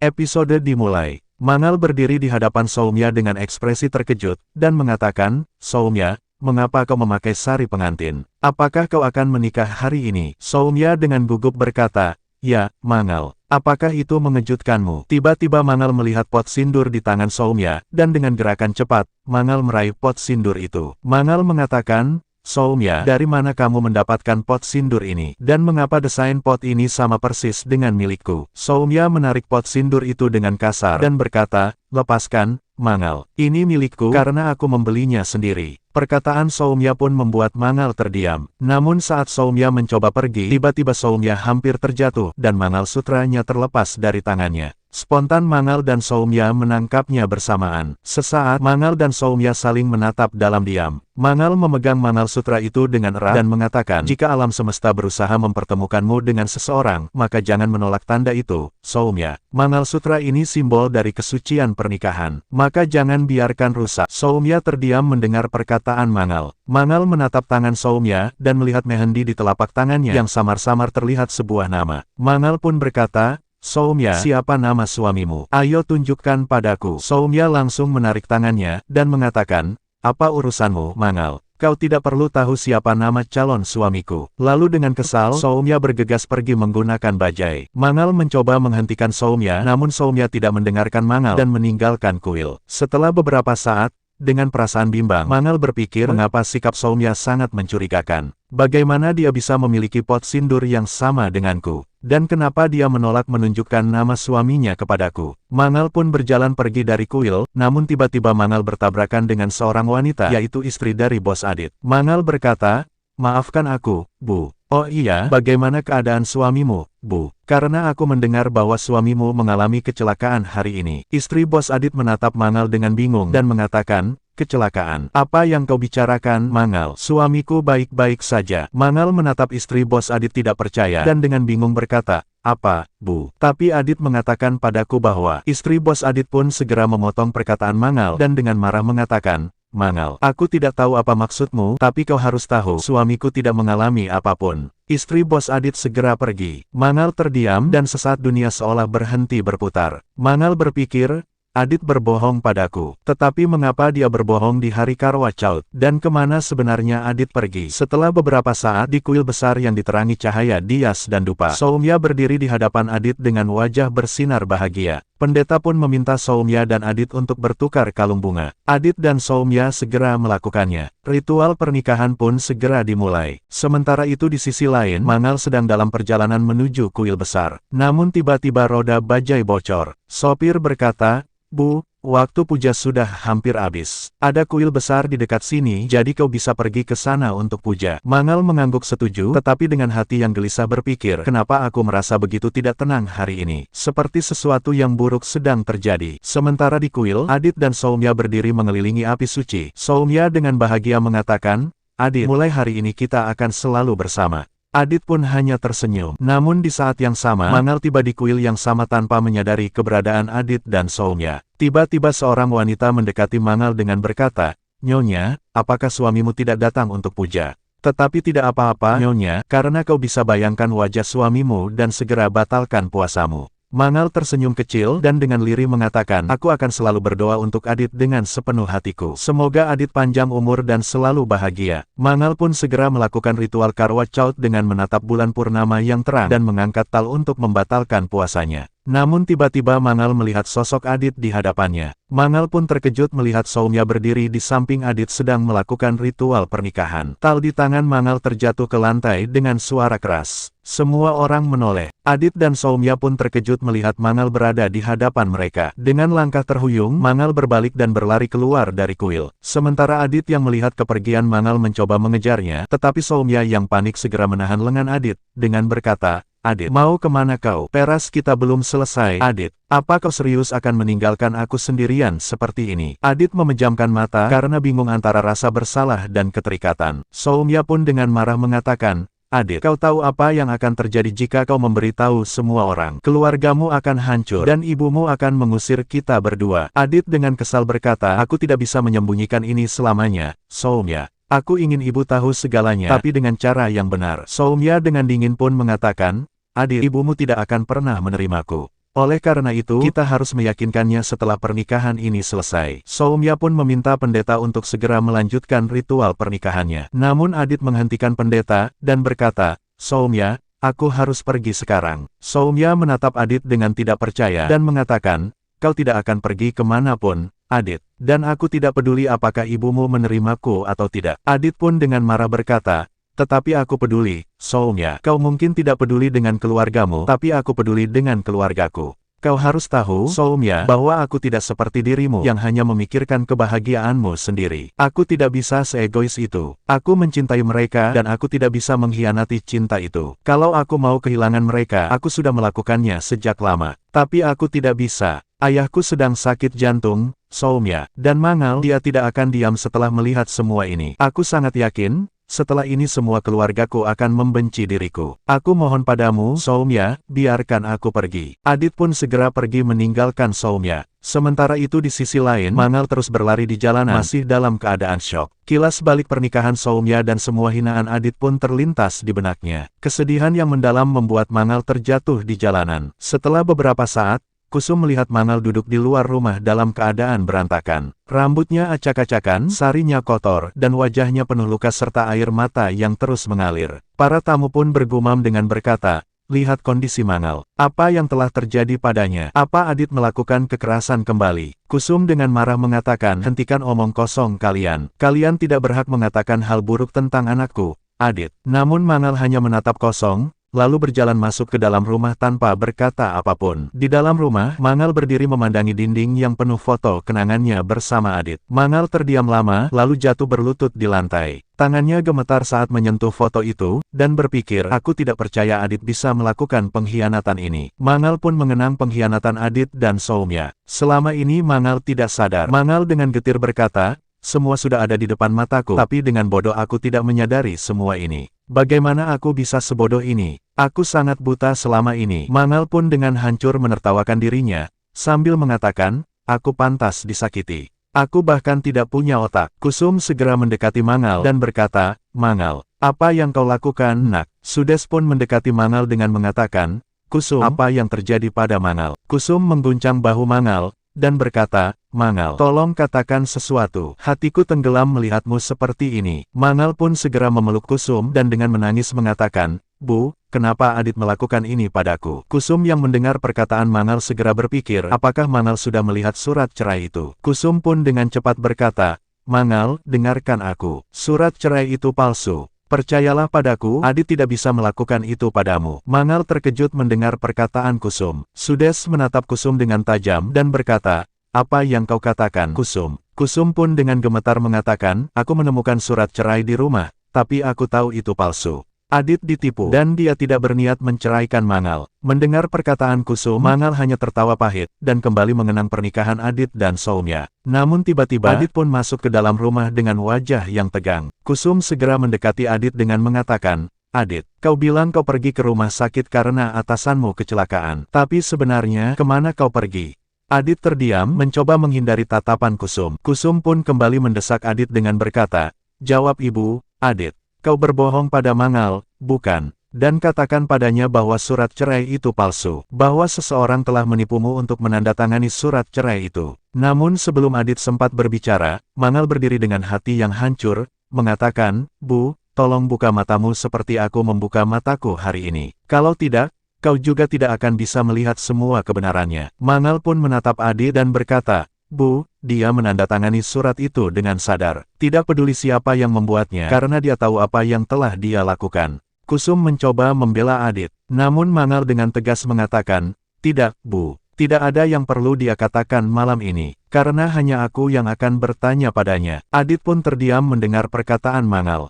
Episode dimulai. Mangal berdiri di hadapan Soumya dengan ekspresi terkejut, dan mengatakan, Soumya, mengapa kau memakai sari pengantin? Apakah kau akan menikah hari ini? Soumya dengan gugup berkata, ya, Mangal. Apakah itu mengejutkanmu? Tiba-tiba Mangal melihat pot sindur di tangan Soumya, dan dengan gerakan cepat, Mangal meraih pot sindur itu. Mangal mengatakan, Soumya, dari mana kamu mendapatkan pot sindur ini? Dan mengapa desain pot ini sama persis dengan milikku? Soumya menarik pot sindur itu dengan kasar dan berkata, lepaskan, Mangal. Ini milikku karena aku membelinya sendiri. Perkataan Soumya pun membuat Mangal terdiam. Namun saat Soumya mencoba pergi, tiba-tiba Soumya hampir terjatuh dan Mangal sutranya terlepas dari tangannya. Spontan Mangal dan Soumya menangkapnya bersamaan. Sesaat Mangal dan Soumya saling menatap dalam diam. Mangal memegang Mangal Sutra itu dengan erat dan mengatakan, jika alam semesta berusaha mempertemukanmu dengan seseorang, maka jangan menolak tanda itu, Soumya. Mangal Sutra ini simbol dari kesucian pernikahan. Maka jangan biarkan rusak. Soumya terdiam mendengar perkataan Mangal. Mangal menatap tangan Soumya dan melihat mehendi di telapak tangannya yang samar-samar terlihat sebuah nama. Mangal pun berkata, Soumya, siapa nama suamimu? Ayo tunjukkan padaku. Soumya langsung menarik tangannya, dan mengatakan, apa urusanmu, Mangal? Kau tidak perlu tahu siapa nama calon suamiku. Lalu dengan kesal, Soumya bergegas pergi menggunakan bajai. Mangal mencoba menghentikan Soumya, namun Soumya tidak mendengarkan Mangal dan meninggalkan kuil. Setelah beberapa saat, dengan perasaan bimbang, Mangal berpikir mengapa sikap Soumya sangat mencurigakan. Bagaimana dia bisa memiliki pot sindur yang sama denganku? Dan kenapa dia menolak menunjukkan nama suaminya kepadaku? Mangal pun berjalan pergi dari kuil, namun tiba-tiba Mangal bertabrakan dengan seorang wanita, yaitu istri dari Bos Adit. Mangal berkata, maafkan aku, Bu. Oh iya, bagaimana keadaan suamimu, Bu? Karena aku mendengar bahwa suamimu mengalami kecelakaan hari ini. Istri Bos Adit menatap Mangal dengan bingung dan mengatakan, kecelakaan. Apa yang kau bicarakan, Mangal? Suamiku baik-baik saja. Mangal menatap istri Bos Adit tidak percaya dan dengan bingung berkata, apa, Bu? Tapi Adit mengatakan padaku bahwa istri Bos Adit pun segera memotong perkataan Mangal dan dengan marah mengatakan, Mangal, aku tidak tahu apa maksudmu, tapi kau harus tahu, suamiku tidak mengalami apapun. Istri Bos Adit segera pergi. Mangal terdiam dan sesaat dunia seolah berhenti berputar. Mangal berpikir, Adit berbohong padaku. Tetapi mengapa dia berbohong di hari Karwa Chauth? Dan kemana sebenarnya Adit pergi? Setelah beberapa saat di kuil besar yang diterangi cahaya Dias dan Dupa, Soumya berdiri di hadapan Adit dengan wajah bersinar bahagia. Pendeta pun meminta Soumya dan Adit untuk bertukar kalung bunga. Adit dan Soumya segera melakukannya. Ritual pernikahan pun segera dimulai. Sementara itu di sisi lain, Mangal sedang dalam perjalanan menuju kuil besar. Namun tiba-tiba roda bajai bocor. Sopir berkata, Bu, waktu puja sudah hampir habis. Ada kuil besar di dekat sini, jadi kau bisa pergi ke sana untuk puja. Mangal mengangguk setuju, tetapi dengan hati yang gelisah berpikir, kenapa aku merasa begitu tidak tenang hari ini? Seperti sesuatu yang buruk sedang terjadi. Sementara di kuil, Adit dan Soumya berdiri mengelilingi api suci. Soumya dengan bahagia mengatakan, Adit, mulai hari ini kita akan selalu bersama. Adit pun hanya tersenyum. Namun di saat yang sama, Mangal tiba di kuil yang sama tanpa menyadari keberadaan Adit dan Soumya. Tiba-tiba seorang wanita mendekati Mangal dengan berkata, Nyonya, apakah suamimu tidak datang untuk puja? Tetapi tidak apa-apa, Nyonya, karena kau bisa bayangkan wajah suamimu dan segera batalkan puasamu. Mangal tersenyum kecil dan dengan lirih mengatakan, aku akan selalu berdoa untuk Adit dengan sepenuh hatiku. Semoga Adit panjang umur dan selalu bahagia. Mangal pun segera melakukan ritual Karwa Chauth dengan menatap bulan purnama yang terang dan mengangkat tal untuk membatalkan puasanya. Namun tiba-tiba Mangal melihat sosok Adit di hadapannya. Mangal pun terkejut melihat Soumya berdiri di samping Adit sedang melakukan ritual pernikahan. Tal di tangan Mangal terjatuh ke lantai dengan suara keras. Semua orang menoleh. Adit dan Soumya pun terkejut melihat Mangal berada di hadapan mereka. Dengan langkah terhuyung, Mangal berbalik dan berlari keluar dari kuil. Sementara Adit yang melihat kepergian Mangal mencoba mengejarnya, tetapi Soumya yang panik segera menahan lengan Adit, dengan berkata, Adit, mau kemana kau? Peras kita belum selesai. Adit, apa kau serius akan meninggalkan aku sendirian seperti ini? Adit memejamkan mata karena bingung antara rasa bersalah dan keterikatan. Soumya pun dengan marah mengatakan, Adit, kau tahu apa yang akan terjadi jika kau memberitahu semua orang? Keluargamu akan hancur dan ibumu akan mengusir kita berdua. Adit dengan kesal berkata, aku tidak bisa menyembunyikan ini selamanya, Soumya. Aku ingin ibu tahu segalanya, tapi dengan cara yang benar. Soumya dengan dingin pun mengatakan, Adit, ibumu tidak akan pernah menerimaku. Oleh karena itu, kita harus meyakinkannya setelah pernikahan ini selesai. Soumya pun meminta pendeta untuk segera melanjutkan ritual pernikahannya. Namun Adit menghentikan pendeta, dan berkata, Soumya, aku harus pergi sekarang. Soumya menatap Adit dengan tidak percaya, dan mengatakan, kau tidak akan pergi kemanapun, Adit. Dan aku tidak peduli apakah ibumu menerimaku atau tidak. Adit pun dengan marah berkata, tetapi aku peduli, Soumya. Kau mungkin tidak peduli dengan keluargamu, tapi aku peduli dengan keluargaku. Kau harus tahu, Soumya, bahwa aku tidak seperti dirimu yang hanya memikirkan kebahagiaanmu sendiri. Aku tidak bisa seegois itu. Aku mencintai mereka dan aku tidak bisa mengkhianati cinta itu. Kalau aku mau kehilangan mereka, aku sudah melakukannya sejak lama. Tapi aku tidak bisa. Ayahku sedang sakit jantung, Soumya. Dan Mangal, dia tidak akan diam setelah melihat semua ini. Aku sangat yakin, setelah ini semua keluargaku akan membenci diriku. Aku mohon padamu, Soumya, biarkan aku pergi. Adit pun segera pergi meninggalkan Soumya. Sementara itu di sisi lain, Mangal terus berlari di jalanan, masih dalam keadaan syok. Kilas balik pernikahan Soumya dan semua hinaan Adit pun terlintas di benaknya. Kesedihan yang mendalam membuat Mangal terjatuh di jalanan. Setelah beberapa saat, Kusum melihat Mangal duduk di luar rumah dalam keadaan berantakan. Rambutnya acak-acakan, sarinya kotor, dan wajahnya penuh luka serta air mata yang terus mengalir. Para tamu pun bergumam dengan berkata, lihat kondisi Mangal. Apa yang telah terjadi padanya? Apa Adit melakukan kekerasan kembali? Kusum dengan marah mengatakan, hentikan omong kosong kalian. Kalian tidak berhak mengatakan hal buruk tentang anakku, Adit. Namun Mangal hanya menatap kosong, lalu berjalan masuk ke dalam rumah tanpa berkata apapun. Di dalam rumah, Mangal berdiri memandangi dinding yang penuh foto kenangannya bersama Adit. Mangal terdiam lama, lalu jatuh berlutut di lantai. Tangannya gemetar saat menyentuh foto itu, dan berpikir, aku tidak percaya Adit bisa melakukan pengkhianatan ini. Mangal pun mengenang pengkhianatan Adit dan Soumya. Selama ini Mangal tidak sadar. Mangal dengan getir berkata, semua sudah ada di depan mataku, tapi dengan bodoh aku tidak menyadari semua ini. Bagaimana aku bisa sebodoh ini? Aku sangat buta selama ini. Mangal pun dengan hancur menertawakan dirinya, sambil mengatakan, aku pantas disakiti. Aku bahkan tidak punya otak. Kusum segera mendekati Mangal dan berkata, Mangal, apa yang kau lakukan, nak? Sudes pun mendekati Mangal dengan mengatakan, Kusum, apa yang terjadi pada Mangal? Kusum mengguncang bahu Mangal, dan berkata, Mangal, tolong katakan sesuatu. Hatiku tenggelam melihatmu seperti ini. Mangal pun segera memeluk Kusum dan dengan menangis mengatakan, Bu, kenapa Adit melakukan ini padaku? Kusum yang mendengar perkataan Mangal segera berpikir, apakah Mangal sudah melihat surat cerai itu? Kusum pun dengan cepat berkata, Mangal, dengarkan aku. Surat cerai itu palsu. Percayalah padaku, Adit tidak bisa melakukan itu padamu. Mangal terkejut mendengar perkataan Kusum. Sudes menatap Kusum dengan tajam dan berkata, apa yang kau katakan, Kusum? Kusum pun dengan gemetar mengatakan, aku menemukan surat cerai di rumah, tapi aku tahu itu palsu. Adit ditipu, dan dia tidak berniat menceraikan Mangal. Mendengar perkataan Kusum, Mangal hanya tertawa pahit, dan kembali mengenang pernikahan Adit dan Soumya. Namun tiba-tiba, Adit pun masuk ke dalam rumah dengan wajah yang tegang. Kusum segera mendekati Adit dengan mengatakan, Adit, kau bilang kau pergi ke rumah sakit karena atasanmu kecelakaan. Tapi sebenarnya, kemana kau pergi? Adit terdiam, mencoba menghindari tatapan Kusum. Kusum pun kembali mendesak Adit dengan berkata, jawab ibu, Adit. Kau berbohong pada Mangal, bukan? Dan katakan padanya bahwa surat cerai itu palsu. Bahwa seseorang telah menipumu untuk menandatangani surat cerai itu. Namun sebelum Adit sempat berbicara, Mangal berdiri dengan hati yang hancur, mengatakan, Bu, tolong buka matamu seperti aku membuka mataku hari ini. Kalau tidak, kau juga tidak akan bisa melihat semua kebenarannya. Mangal pun menatap Adit dan berkata, Bu, dia menandatangani surat itu dengan sadar. Tidak peduli siapa yang membuatnya, karena dia tahu apa yang telah dia lakukan. Kusum mencoba membela Adit. Namun Mangal dengan tegas mengatakan, tidak, Bu. Tidak ada yang perlu dia katakan malam ini, karena hanya aku yang akan bertanya padanya. Adit pun terdiam mendengar perkataan Mangal.